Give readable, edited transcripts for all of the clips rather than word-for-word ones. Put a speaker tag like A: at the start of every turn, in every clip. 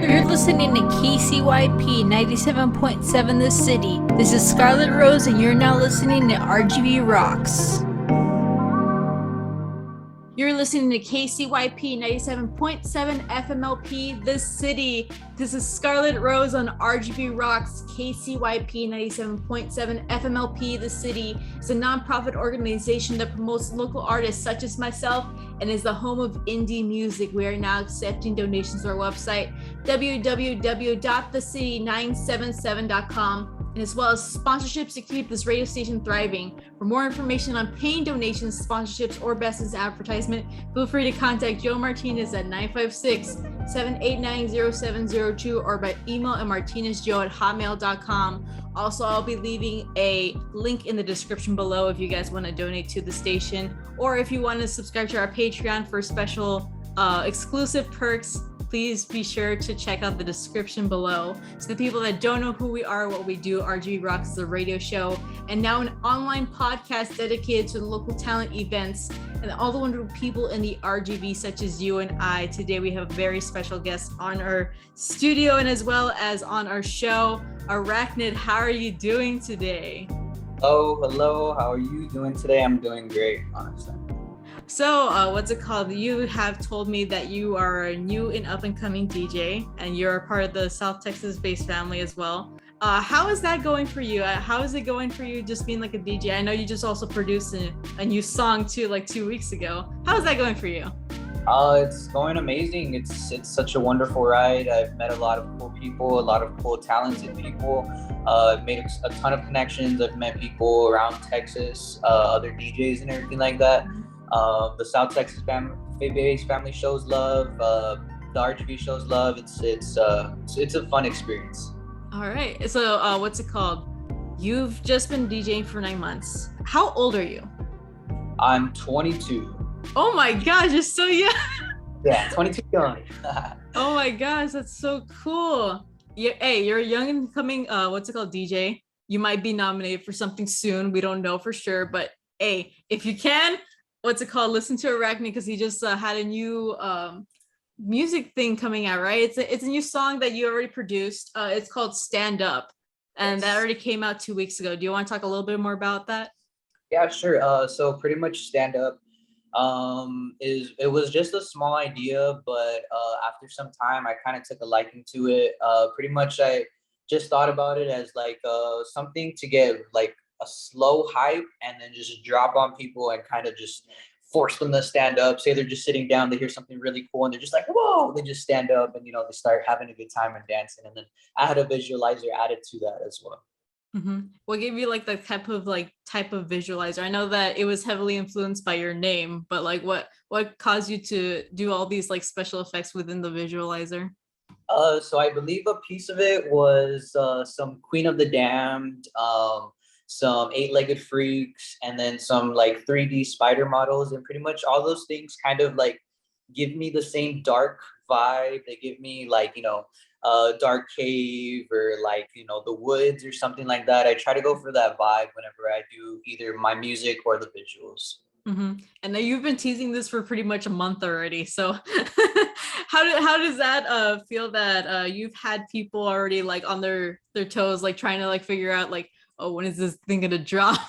A: You're listening to KCYP 97.7 The City. This is Scarlet Rose, and you're now listening to RGV Rocks. You're listening to KCYP 97.7 FMLP The City. This is Scarlet Rose on RGV Rocks, KCYP 97.7 FMLP The City. It's a nonprofit organization that promotes local artists such as myself and is the home of indie music. We are now accepting donations to our website, www.thecity977.com. And as well as sponsorships to keep this radio station thriving. For more information on paying donations, sponsorships, or business advertisement, feel free to contact Joe Martinez at 956-789-0702 or by email at martinezjoe@hotmail.com. Also, I'll be leaving a link in the description below if you guys want to donate to the station, or if you want to subscribe to our Patreon for special exclusive perks. Please be sure to check out the description below. So the people that don't know who we are, what we do, RGV Rocks is a radio show and now an online podcast dedicated to local talent events and all the wonderful people in the RGV such as you and I. Today we have a very special guest on our studio and as well as on our show. Arachnid, how are you doing today?
B: Oh, hello. How are you doing today? I'm doing great, honestly.
A: So, what's it called? You have told me that you are a new and up-and-coming DJ, and you're a part of the South Texas-based family as well. How is that going for you? How is it going for you just being like a DJ? I know you just also produced a new song too, like 2 weeks ago. How is that going for you?
B: It's going amazing. It's such a wonderful ride. I've met a lot of cool people, a lot of cool, talented people. I've made a ton of connections. I've met people around Texas, other DJs and everything like that. The South Texas based family shows love. The RGV shows love. It's a fun experience.
A: All right. So what's it called? You've just been DJing for 9 months. How old are you?
B: I'm 22.
A: Oh my gosh, you're so young.
B: Yeah, 22 young.
A: Oh my gosh, that's so cool. You're a young and coming DJ. You might be nominated for something soon. We don't know for sure, but hey, if you can, listen to Arachnid because he just had a new music thing coming out, right? It's a new song that you already produced. It's called Stand Up, and that already came out 2 weeks ago. Do you want to talk a little bit more about that?
B: Yeah, sure. So pretty much Stand Up it was just a small idea, but after some time I kind of took a liking to it. Pretty much I just thought about it as like something to get like a slow hype and then just drop on people and kind of just force them to stand up. Say they're just sitting down, they hear something really cool and they're just like, whoa, they just stand up and, they start having a good time and dancing. And then I had a visualizer added to that as well.
A: Mm-hmm. What gave you like the type of visualizer? I know that it was heavily influenced by your name, but like what caused you to do all these like special effects within the visualizer?
B: So I believe a piece of it was some Queen of the Damned, some 8-legged freaks, and then some like 3D spider models, and pretty much all those things kind of like give me the same dark vibe. They give me like dark cave or like the woods or something like that. I try to go for that vibe whenever I do either my music or the visuals.
A: Mm-hmm. And now you've been teasing this for pretty much a month already, so how does that feel that you've had people already like on their toes, like trying to like figure out like, oh, when is this thing gonna drop?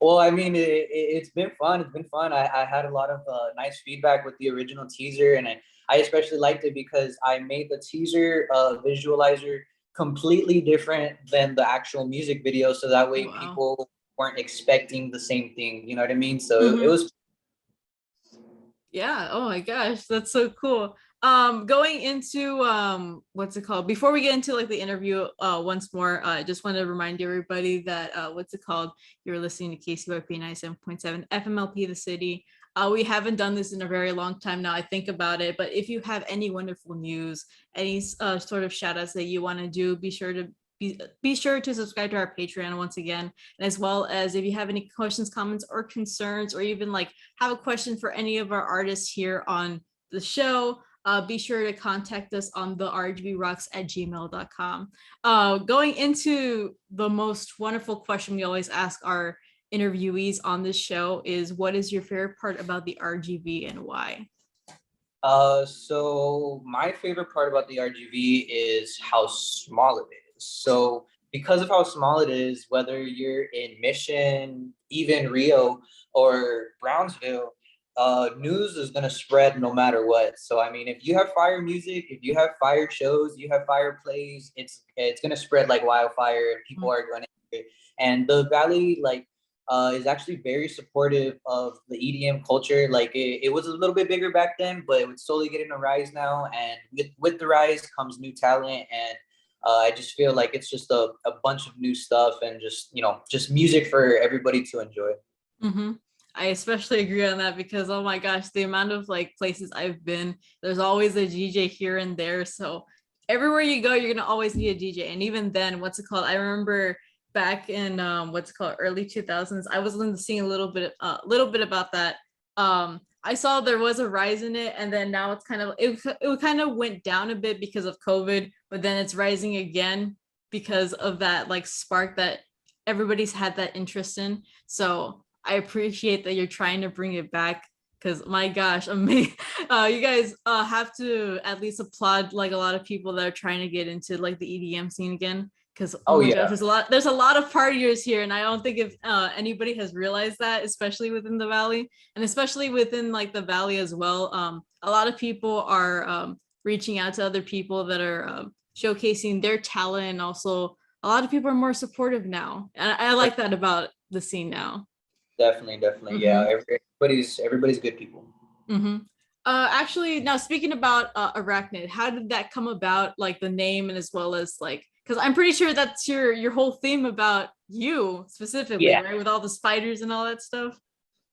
B: Well, I mean, it's been fun. It's been fun. I had a lot of nice feedback with the original teaser, and I especially liked it because I made the teaser visualizer completely different than the actual music video, so that way people weren't expecting the same thing. You know what I mean? So it was.
A: Yeah. Oh my gosh, that's so cool. Going into before we get into like the interview once more, I just want to remind everybody that you're listening to KCYP 97.7 FMLP The City. We haven't done this in a very long time now, I think about it, but if you have any wonderful news, any sort of shout outs that you want to do, be sure to subscribe to our Patreon once again, and as well as if you have any questions, comments, or concerns, or even like have a question for any of our artists here on the show, be sure to contact us on the rgvrocks@gmail.com. Going into the most wonderful question we always ask our interviewees on this show is, what is your favorite part about the RGV and why?
B: So my favorite part about the RGV is how small it is. So because of how small it is, whether you're in Mission, even Rio or Brownsville, news is gonna spread no matter what. So I mean, if you have fire music, if you have fire shows, you have fire plays, it's gonna spread like wildfire, and people are going to. And the Valley, like is actually very supportive of the EDM culture. Like it was a little bit bigger back then, but it's slowly getting a rise now. And with the rise comes new talent. And I just feel like it's just a bunch of new stuff and just, just music for everybody to enjoy.
A: Mm-hmm. I especially agree on that because oh my gosh, the amount of like places I've been, there's always a DJ here and there. So everywhere you go, you're gonna always need a DJ. And even then, what's it called? I remember back in what's it called early 2000s, I was seeing a little bit about that. I saw there was a rise in it, and then now it's kind of it kind of went down a bit because of COVID, but then it's rising again because of that like spark that everybody's had that interest in. So I appreciate that you're trying to bring it back because my gosh, you guys have to at least applaud like a lot of people that are trying to get into like the EDM scene again. Because oh
B: Oh
A: my gosh,
B: yeah,
A: there's a lot of partiers here, and I don't think if anybody has realized that, especially within the valley, and especially within like the valley as well. A lot of people are reaching out to other people that are showcasing their talent, and also a lot of people are more supportive now, and I like that about the scene now.
B: definitely, definitely. Yeah,
A: Mm-hmm.
B: everybody's good people.
A: Mm-hmm. Actually, now speaking about Arachnid, how did that come about? Like the name, and as well as like, because I'm pretty sure that's your whole theme about you specifically,
B: Yeah.
A: right? With all the spiders and all that stuff.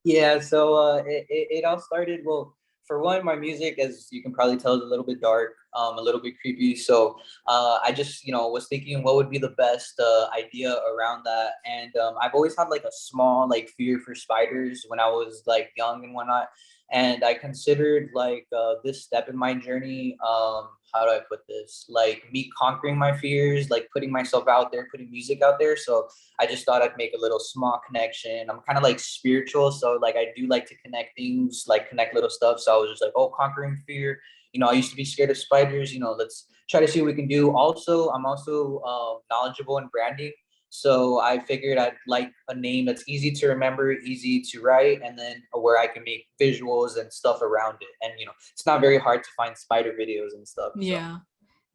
B: Yeah, so it all started, well, for one, my music, as you can probably tell, is a little bit dark, a little bit creepy. So I just, was thinking what would be the best idea around that. And I've always had like a small like fear for spiders when I was like young and whatnot. And I considered like this step in my journey, how do I put this? Like me conquering my fears, like putting myself out there, putting music out there. So I just thought I'd make a little small connection. I'm kind of like spiritual, so like I do like to connect things, like connect little stuff. So I was just like, oh, conquering fear. I used to be scared of spiders. Let's try to see what we can do. Also, I'm also knowledgeable in branding, so I figured I'd like a name that's easy to remember, easy to write, and then where I can make visuals and stuff around it. And it's not very hard to find spider videos and stuff. So.
A: Yeah.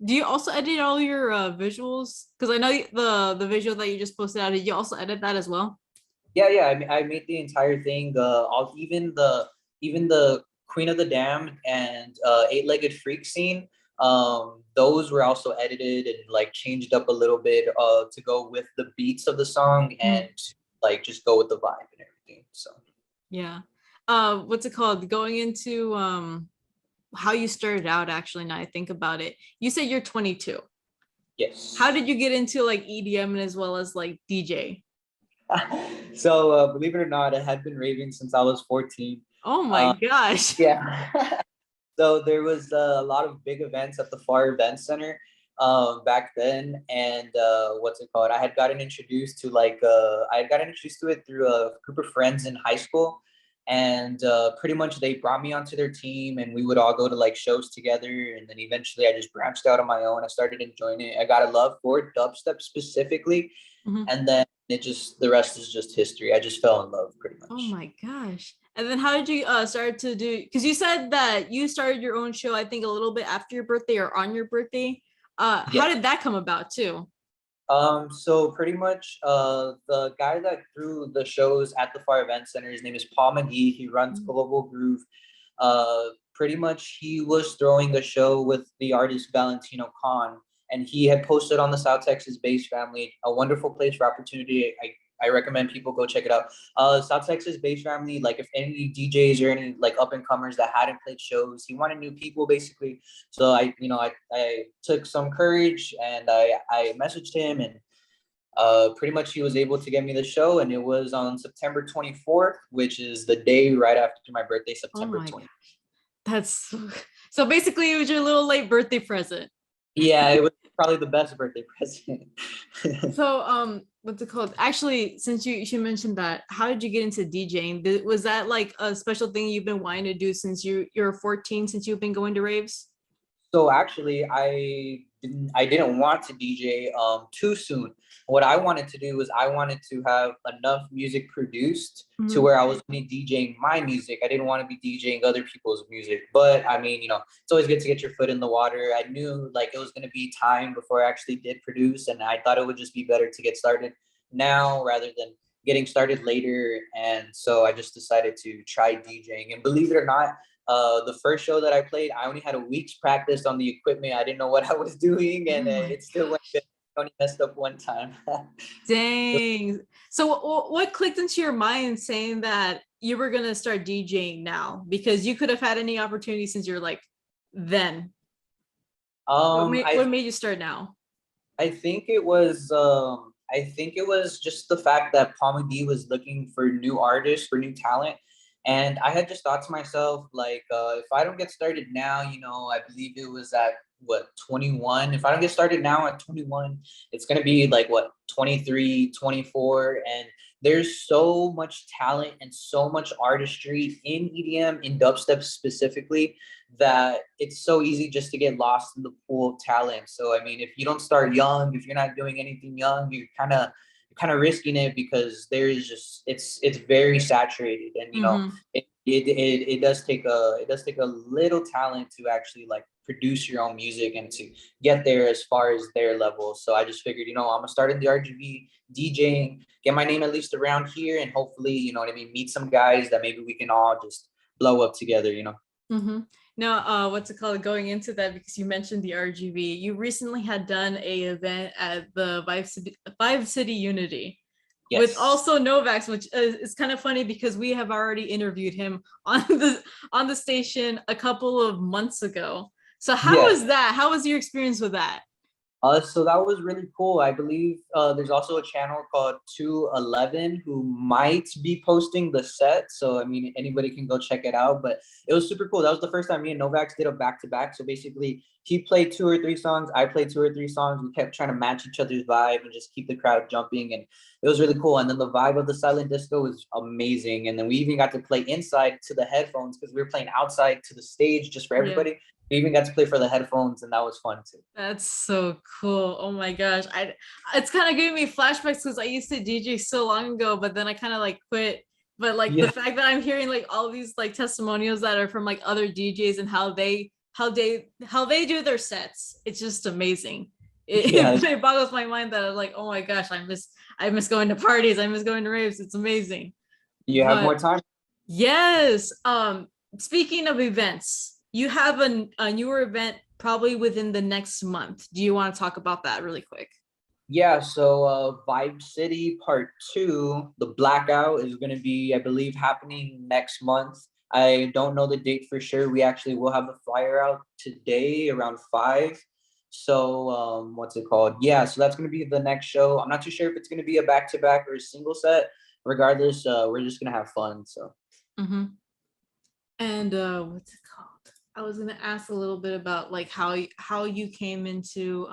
A: Do you also edit all your visuals? Because I know the visual that you just posted out, you also edit that as well.
B: Yeah. I made the entire thing. All even the Queen of the Damned and Eight-Legged Freak scene. Those were also edited and like changed up a little bit to go with the beats of the song
A: Mm,
B: and like just go with the vibe and everything. So
A: yeah. What's it called? Going into how you started out, actually, now I think about it. You said you're 22. How
B: yes.
A: did you get into like EDM and as well as like DJ?
B: So believe it or not, I had been raving since I was 14.
A: Oh my
B: Uh,
A: gosh.
B: yeah. So there was a lot of big events at the FAR Event Center back then, and what's it called? I had gotten introduced to it through a group of friends in high school, and pretty much they brought me onto their team, and we would all go to like shows together, and then eventually I just branched out on my own. I started enjoying it. I got a love for dubstep specifically,
A: Mhm.
B: and then the rest is just history. I just fell in love pretty
A: Oh
B: much.
A: my gosh. And then how did you start to do, because you said that you started your own show, I think a little bit after your birthday or on your birthday. How
B: Yeah.
A: did that come about too?
B: So pretty much, the guy that threw the shows at the Far Event Center, his name is Paul McGee. He runs
A: Mm.
B: Global Groove. Pretty much, he was throwing a show with the artist Valentino Khan, and he had posted on the South Texas Bass Family, a wonderful place for opportunity. I recommend people go check it out. South Texas Bass Family, like if any DJs or any like up and comers that hadn't played shows, he wanted new people basically. So I took some courage and I messaged him, and pretty much he was able to get me the show, and it was on September 24th, which is the day right after my birthday,
A: Oh
B: September
A: my
B: 20th.
A: gosh. That's so basically it was your little late birthday present.
B: Yeah, it was probably the best birthday present.
A: So, what's it called? Actually, since you mentioned that, how did you get into DJing? Was that like a special thing you've been wanting to do since you're 14, since you've been going to raves?
B: So actually, I didn't want to DJ too soon. What I wanted to do was I wanted to have enough music produced to
A: Mhm.
B: where I was only DJing my music. I didn't want to be DJing other people's music. But I mean, it's always good to get your foot in the water. I knew like it was going to be time before I actually did produce, and I thought it would just be better to get started now rather than getting started later. And so I just decided to try DJing. And believe it or not, the first show that I played, I only had a week's practice on the equipment. I didn't know what I was doing,
A: Oh
B: and
A: my
B: it still went good. I only messed up one time.
A: Dang. So what clicked into your mind saying that you were gonna start DJing now? Because you could have had any opportunity since you're like then.
B: um, I
A: What made you start now?
B: I think it was just the fact that Palmy D was looking for new artists, for new talent. And I had just thought to myself, like, if I don't get started now, I believe it was at what, 21. If I don't get started now at 21, it's gonna be like what, 23, 24. And there's so much talent and so much artistry in EDM, in dubstep specifically, that it's so easy just to get lost in the pool of talent. So I mean, if you don't start young, if you're not doing anything young, you're kind of risking it, because there's just it's very saturated. And
A: Mm-hmm.
B: it does take a little talent to actually like produce your own music and to get there as far as their level. So I just figured, I'm gonna start in the RGV DJing, get my name at least around here, and hopefully, what I mean, meet some guys that maybe we can all just blow up together.
A: Mm-hmm. Now, what's it called? Going into that, because you mentioned the RGV, you recently had done a event at the Vibe City Unity with
B: Yes.
A: also Novax, which is kind of funny because we have already interviewed him on the station a couple of months ago. So how
B: Yes.
A: was that? How was your experience with that?
B: So that was really cool. I believe there's also a channel called 211 who might be posting the set. So I mean, anybody can go check it out. But it was super cool. That was the first time me and Novax did a back to back. So basically, he played two or three songs, I played two or three songs. We kept trying to match each other's vibe and just keep the crowd jumping, and it was really cool. And then the vibe of the silent disco was amazing. And then we even got to play inside to the headphones because we were playing outside to the stage just for
A: Yeah.
B: everybody. We even got to play for the headphones, and that was fun too.
A: That's so cool. Oh my gosh. It's kind of giving me flashbacks because I used to DJ so long ago, but then I kind of like quit. But like the
B: Yeah.
A: fact that I'm hearing like all these like testimonials that are from like other DJs and how they do their sets, it's just amazing.
B: Yeah.
A: It boggles my mind that I'm like, oh my gosh, I miss going to parties, I miss going to raves. It's amazing.
B: You have more
A: But
B: time?
A: yes. Speaking of events, you have a newer event probably within the next month. Do you want to talk about that really quick?
B: Yeah, so Vibe City Part 2, the blackout, is going to be, I believe, happening next month. I don't know the date for sure. We actually will have the flyer out today around 5. So, what's it called? Yeah, so that's going to be the next show. I'm not too sure if it's going to be a back-to-back or a single set. Regardless, we're just going to have fun. So,
A: Mm-hmm. And what's it called? I was gonna ask a little bit about like how you came into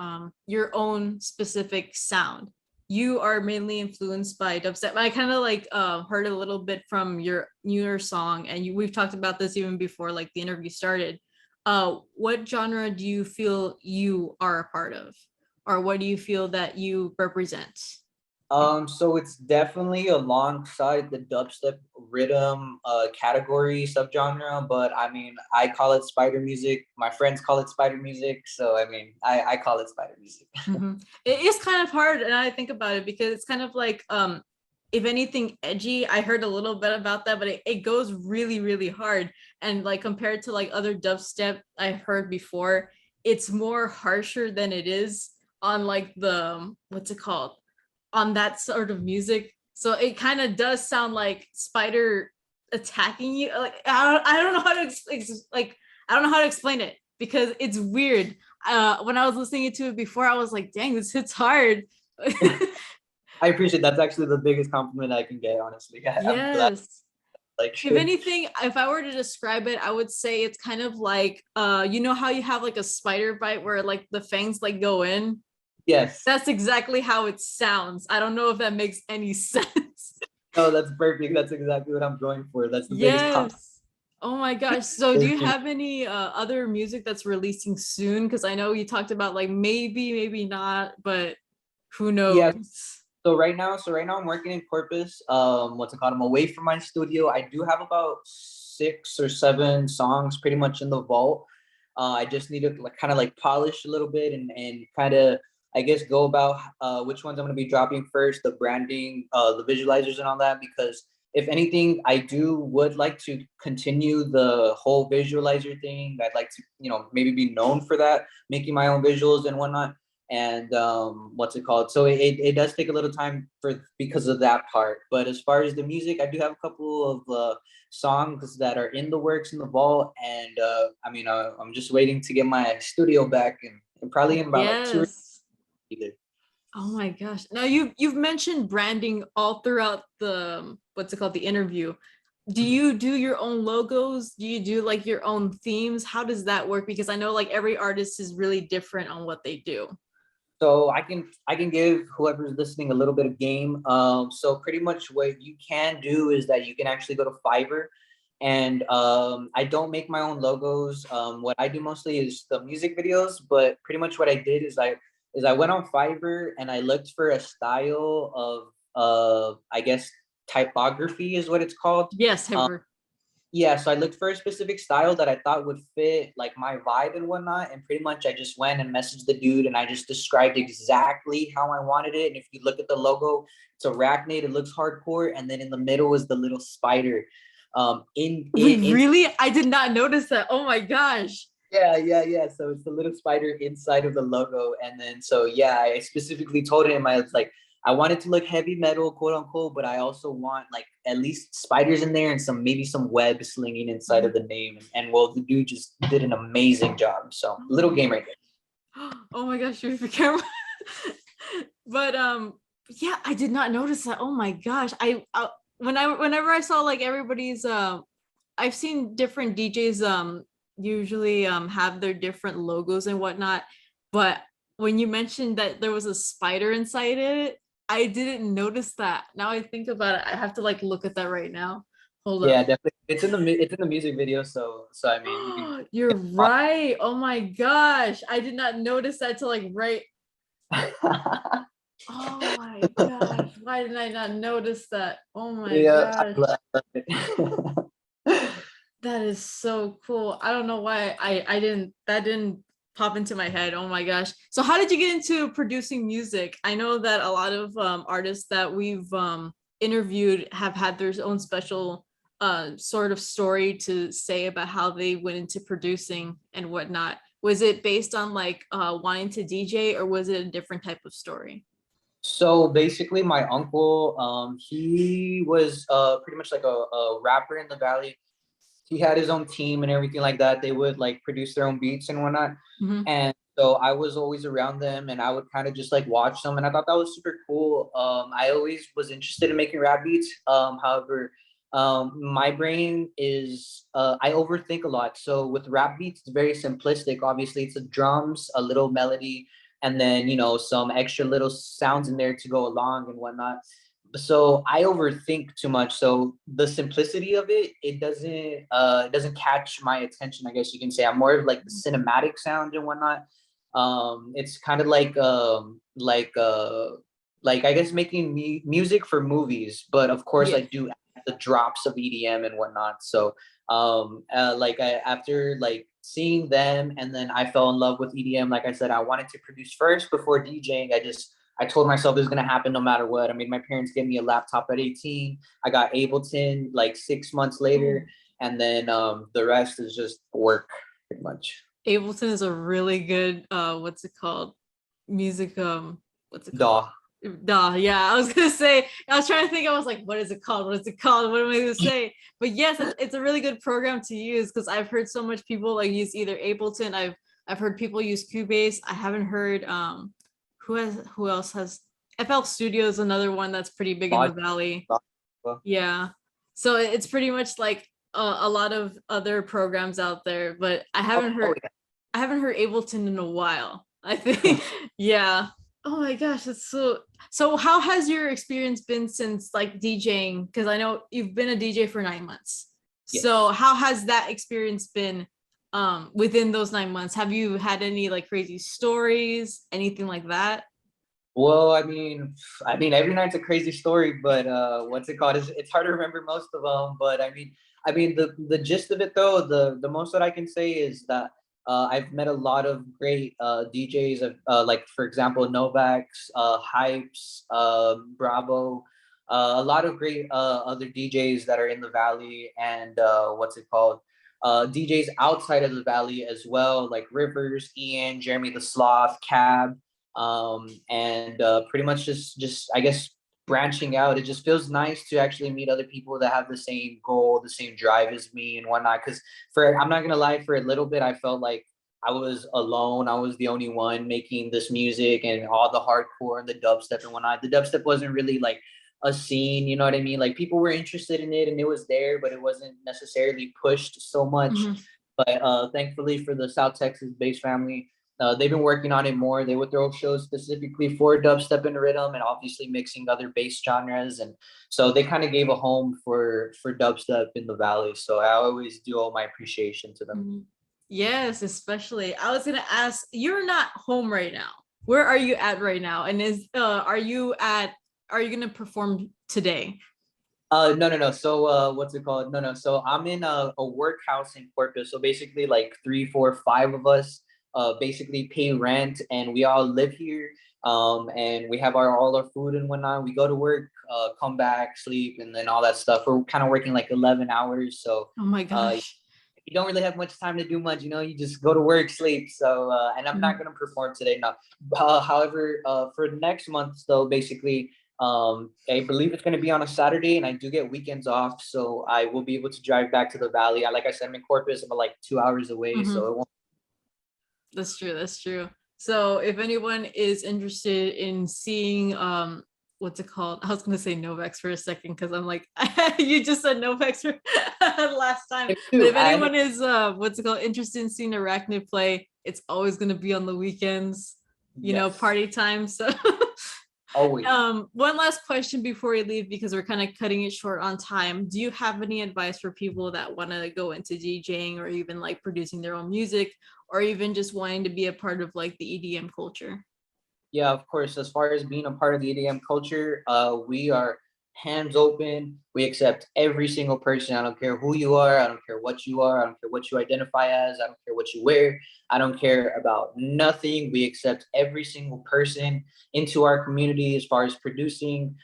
A: your own specific sound. You are mainly influenced by dubstep. I kind of like heard a little bit from your newer song, and we've talked about this even before like the interview started. What genre do you feel you are a part of, or what do you feel that you represent?
B: so it's definitely alongside the dubstep rhythm category subgenre, but I mean, I call it spider music. My friends call it spider music, so I mean, I call it spider music.
A: Mhm. It is kind of hard, and I think about it because it's kind of like if anything edgy. I heard a little bit about that, but it goes really, really hard. And like compared to like other dubstep I heard before, it's more harsher than it is on like the what's it called? On that sort of music. So it kind of does sound like spider attacking you. Like I don't know how to like I don't know how to explain it because it's weird. When I was listening to it before, I was like, dang, this hits hard.
B: I appreciate that's actually the biggest compliment I can get, honestly. I'm glad.
A: Yes.
B: Like,
A: If anything, if I were to describe it, I would say it's kind of like you know how you have like a spider bite where like the fangs like go in?
B: yes.
A: That's exactly how it sounds. I don't know if that makes any sense.
B: No, that's perfect. That's exactly what I'm going for. That's the biggest compliment.
A: Yes. Oh my gosh. So do you have any other music that's releasing soon? Because I know you talked about like maybe, maybe not, but who
B: Yeah.
A: knows?
B: So right now I'm working in Corpus. What's it called? I'm away from my studio. I do have about 6 or 7 songs pretty much in the vault. I just need to like kind of like polish a little bit and kind of I guess go about which ones I'm gonna be dropping first, the branding, the visualizers and all that. Because if anything, I do would like to continue the whole visualizer thing. I'd like to, maybe be known for that, making my own visuals and whatnot. And what's it called? So it does take a little time because of that part. But as far as the music, I do have a couple of songs that are in the works in the vault, and I mean, I'm just waiting to get my studio back, and probably in about like two or
A: Yes.
B: either.
A: Oh my gosh. Now you've mentioned branding all throughout the what's it called, the interview. Do you do your own logos? Do you do like your own themes? How does that work? Because I know like every artist is really different on what they do.
B: So I can give whoever's listening a little bit of game. So pretty much what you can do is that you can actually go to Fiverr, and I don't make my own logos. What I do mostly is the music videos, but pretty much what I did is I went on Fiverr and I looked for a style of I guess typography is what it's called.
A: Yes,
B: Um,
A: Heber.
B: yeah, so I looked for a specific style that I thought would fit like my vibe and whatnot. And pretty much I just went and messaged the dude and I just described exactly how I wanted it. And if you look at the logo, it's Arachnid, it looks hardcore. And then in the middle is the little spider.
A: Wait,
B: In
A: really? I did not notice that. Oh my gosh.
B: yeah. So it's the little spider inside of the logo. And then so yeah, I specifically told him I was like, I want it to look heavy metal, quote unquote, but I also want like at least spiders in there and maybe some web slinging inside of the name. And well, the dude just did an amazing job. So little game right there.
A: Oh my gosh, you're the camera. But yeah, I did not notice that. Oh my gosh. Whenever I saw like everybody's I've seen different DJs usually have their different logos and whatnot, but when you mentioned that there was a spider inside it, I didn't notice that. Now I think about it, I have to like look at that right now. Hold
B: Yeah,
A: up.
B: definitely. It's in the music video. So I mean, you can.
A: You're right. Oh my gosh. I did not notice that till like right. Oh my gosh. Why did I not notice that? Oh my
B: Yeah, I
A: gosh.
B: love it.
A: That is so cool. I don't know why I didn't that didn't pop into my head. Oh my gosh. So how did you get into producing music? I know that a lot of artists that we've interviewed have had their own special sort of story to say about how they went into producing and whatnot. Was it based on like wanting to DJ, or was it a different type of story?
B: So basically, my uncle, he was pretty much like a rapper in the valley. He had his own team and everything like that. They would like produce their own beats and whatnot.
A: Mhm.
B: And so I was always around them and I would kind of just like watch them. And I thought that was super cool. I always was interested in making rap beats. However, my brain is, I overthink a lot. So with rap beats, it's very simplistic. Obviously, it's the drums, a little melody, and then, some extra little sounds in there to go along and whatnot. So I overthink too much. So the simplicity of it doesn't catch my attention, I guess you can say. I'm more of like the cinematic sound and whatnot. It's kind of like I guess making music for movies, but of course I
A: Yeah.
B: do add the drops of EDM and whatnot. So after like seeing them, and then I fell in love with EDM. Like I said, I wanted to produce first before DJing. I told myself this is gonna happen no matter what. I mean, my parents gave me a laptop at 18. I got Ableton like 6 months
A: Ooh.
B: later, and then the rest is just work, pretty much.
A: Ableton is a really good what's it called? Music what's it called?
B: Duh.
A: Duh, yeah, I was gonna say, I was trying to think, I was like, what is it called? What is it called? What am I gonna say? But yes, it's a really good program to use because I've heard so much people like use either Ableton. I've heard people use Cubase. I haven't heard who else has FL Studio is another one that's pretty big in the
B: Logic.
A: valley. Yeah. So it's pretty much like a lot of other programs out there, but
B: Oh,
A: I haven't heard Ableton in a while. I think, yeah. Oh my gosh, that's so. So how has your experience been since like DJing? Because I know you've been a DJ for 9 months. So
B: yes.
A: how has that experience been within those 9 months? Have you had any like crazy stories, anything like that?
B: Well, I mean, every night's a crazy story, but what's it called? It's hard to remember most of them. But I mean, the gist of it though, the most that I can say is that I've met a lot of great DJs of like for example Novax, Hypes, Bravo, a lot of great other DJs that are in the valley, and what's it called? DJs outside of the valley as well, like Rivers, Ian, Jeremy the Sloth, Cab, and pretty much just I guess branching out. It just feels nice to actually meet other people that have the same goal, the same drive as me and whatnot. Because for I'm not gonna lie, for a little bit I felt like I was alone. I was the only one making this music and all the hardcore and the dubstep and whatnot. The dubstep wasn't really like a scene, you know what I mean? Like people were interested in it and it was there, but it wasn't necessarily pushed so much.
A: Mhm.
B: But thankfully for the South Texas based family, they've been working on it more. They would throw shows specifically for dubstep and rhythm, and obviously mixing other bass genres. And so they kind of gave a home for dubstep in the valley. So I always do owe my appreciation to them.
A: Mhm. Yes, especially. I was gonna ask, you're not home right now. Where are you at right now? And are you gonna perform today?
B: No, no, no. So, what's it called? No, no. So I'm in a workhouse in Corpus. So basically, like three, four, five of us, basically pay rent, and we all live here. And we have our all our food and whatnot. We go to work, come back, sleep, and then all that stuff. We're kind of working like 11 hours. So,
A: Oh my
B: uh,
A: gosh.
B: you don't really have much time to do much. You know, you just go to work, sleep. So, and I'm not
A: Mhm.
B: gonna perform today. No. However, for next month, though, basically, I believe it's gonna be on a Saturday, and I do get weekends off, so I will be able to drive back to the valley. Like I said, I'm in Corpus. I'm like 2 hours away, so
A: Mhm.
B: it won't.
A: That's true. That's true. So if anyone is interested in seeing what's it called? I was gonna say Novex for a second because I'm like you just said Novex for last time.
B: Me
A: But
B: too.
A: if anyone is what's it called interested in seeing Arachnid play, it's always gonna be on the weekends,
B: Yes,
A: party time. So
B: always.
A: one last question before we leave because we're kind of cutting it short on time. Do you have any advice for people that want to go into DJing or even like producing their own music or even just wanting to be a part of like the EDM culture?
B: Yeah, of course. As far as being a part of the EDM culture, we are hands open. We accept every single person. I don't care who you are. I don't care what you are. I don't care what you identify as. I don't care what you wear. I don't care about nothing. We accept every single person into our community as far as producing.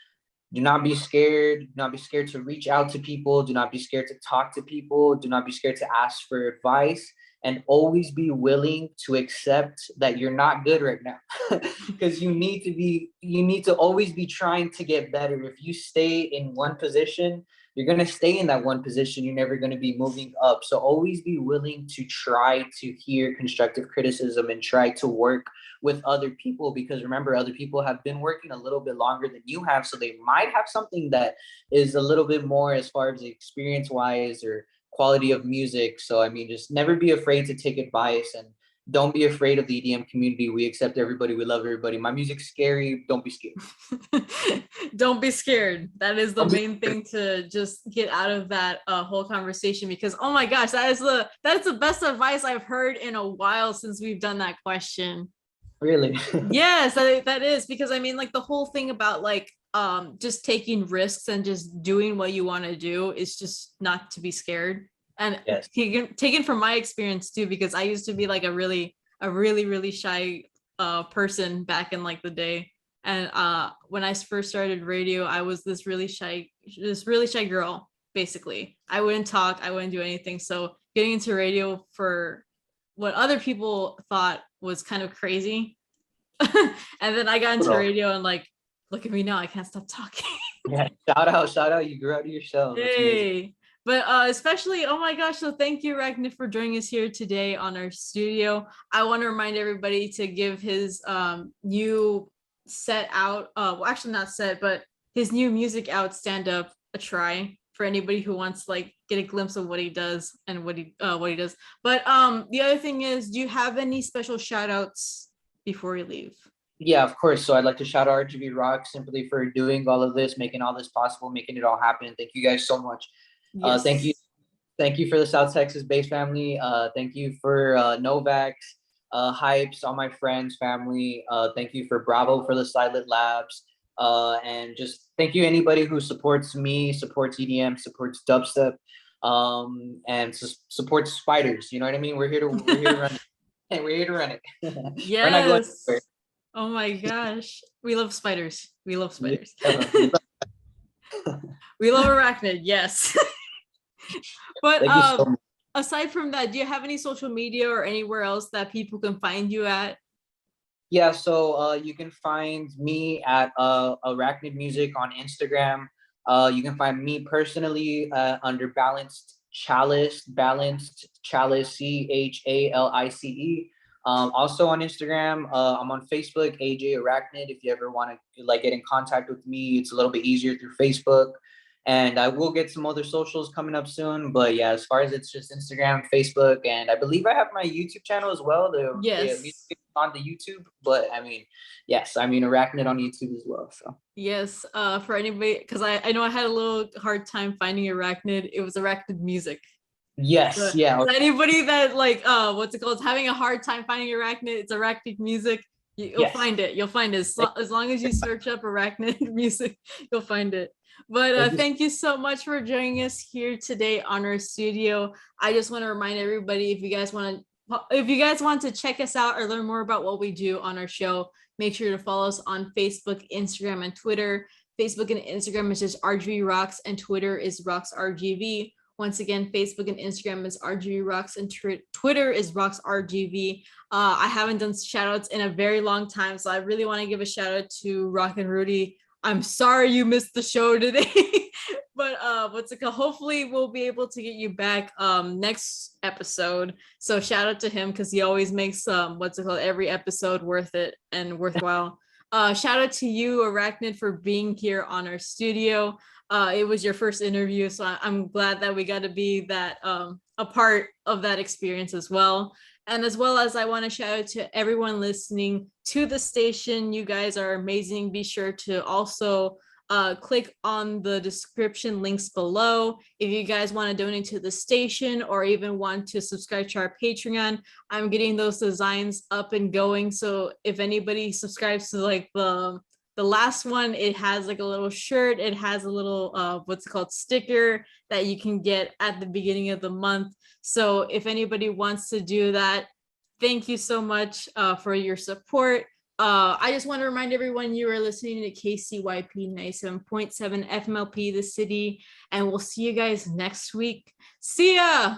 B: Do not be scared. Do not be scared to reach out to people. Do not be scared to talk to people. Do not be scared to ask for advice. And always be willing to accept that you're not good right now. Because you need to always be trying to get better. If you stay in one position, you're going to stay in that one position. You're never going to be moving up. So always be willing to try to hear constructive criticism and try to work with other people, because remember, other people have been working a little bit longer than you have, so they might have something that is a little bit more as far as experience wise or quality of music. So I mean, just never be afraid to take advice, and don't be afraid of the EDM community. We accept everybody. We love everybody. My music's scary. Don't be scared.
A: Don't be scared. That is the
B: Don't be
A: main
B: scared.
A: thing to just get out of that whole conversation because oh my gosh, that is the best advice I've heard in a while since we've done that question.
B: Really.
A: Yes, that is because I mean, like the whole thing about like just taking risks and just doing what you want to do is just not to be scared. And
B: Yes.
A: taken from my experience too, because I used to be like really shy person back in like the day. And when I first started radio, I was this really shy girl, basically. I wouldn't talk, I wouldn't do anything. So getting into radio for what other people thought was kind of crazy and then I got into
B: Bro.
A: radio and like, look at me now, I can't stop talking.
B: Yeah. Shout out. Shout out. You grew out of your shell. That's amazing.
A: Hey. But especially, oh my gosh, so thank you, Arachnid, for joining us here today on our studio. I want to remind everybody to give his new set out, well, actually not set, but his new music out, Stand Up, a try. for anybody who wants to like get a glimpse of what he does and what he does. But the other thing is, do you have any special shout outs before we leave?
B: Yeah, of course. So I'd like to shout out RGV Rocks simply for doing all of this, making all this possible, making it all happen. Thank you guys so much. Thank you.
A: Yes.
B: Thank you for the South Texas based family. Thank you for Novax, Hypes, all my friends, family. Thank you for Bravo for the Silent Labs. And just thank you anybody who supports me, supports EDM, supports dubstep, and supports spiders. You know what I mean? We're here to run it. And we're here to run it. We're not going
A: Yes.
B: anywhere.
A: Oh my gosh. We love spiders. We love spiders. We love Arachnid, yes. But
B: Thank you so much.
A: aside from that, do you have any social media or anywhere else that people can find you at?
B: Yeah, so you can find me at Arachnid Music on Instagram. You can find me personally under Balanced Chalice, CHALICE. Also on Instagram, I'm on Facebook, AJ Arachnid. If you ever want to like get in contact with me, it's a little bit easier through Facebook. And I will get some other socials coming up soon. But yeah, as far as it's just Instagram, Facebook, and I believe I have my YouTube channel as well. The music on the YouTube. But I mean, yes, I mean Arachnid on YouTube as well. So
A: yes, for anybody, because I know I had a little hard time finding Arachnid. It was Arachnid Music.
B: yes,
A: So,
B: yeah.
A: so anybody that like what's it called, is having a hard time finding Arachnid, it's Arachnid Music. You'll find it. You'll find it. As long as you search up Arachnid Music, you'll find it. But thank you so much for joining us here today on our studio. I just want to remind everybody, if you guys want to check us out or learn more about what we do on our show, make sure to follow us on Facebook, Instagram, and Twitter. Facebook and Instagram is just RGV Rocks, and Twitter is Rocks RGV. Once again, Facebook and Instagram is RGV Rocks, and Twitter is Rocks RGV. I haven't done shout outs in a very long time, so I really want to give a shout out to Rock and Rudy. I'm sorry you missed the show today. But hopefully we'll be able to get you back next episode. So shout out to him, because he always makes every episode worth it and worthwhile. Shout out to you, Arachnid, for being here on our studio. It was your first interview, so I'm glad that we got to be that a part of that experience as well. And as well as I want to shout out to everyone listening to the station. You guys are amazing. Be sure to also click on the description links below. If you guys want to donate to the station or even want to subscribe to our Patreon, I'm getting those designs up and going. So if anybody subscribes to like the last one, it has like a little shirt, it has a little sticker that you can get at the beginning of the month. So if anybody wants to do that, thank you so much for your support. I just want to remind everyone you are listening to KCYP 97.7 FMLP the city, and we'll see you guys next week. See ya.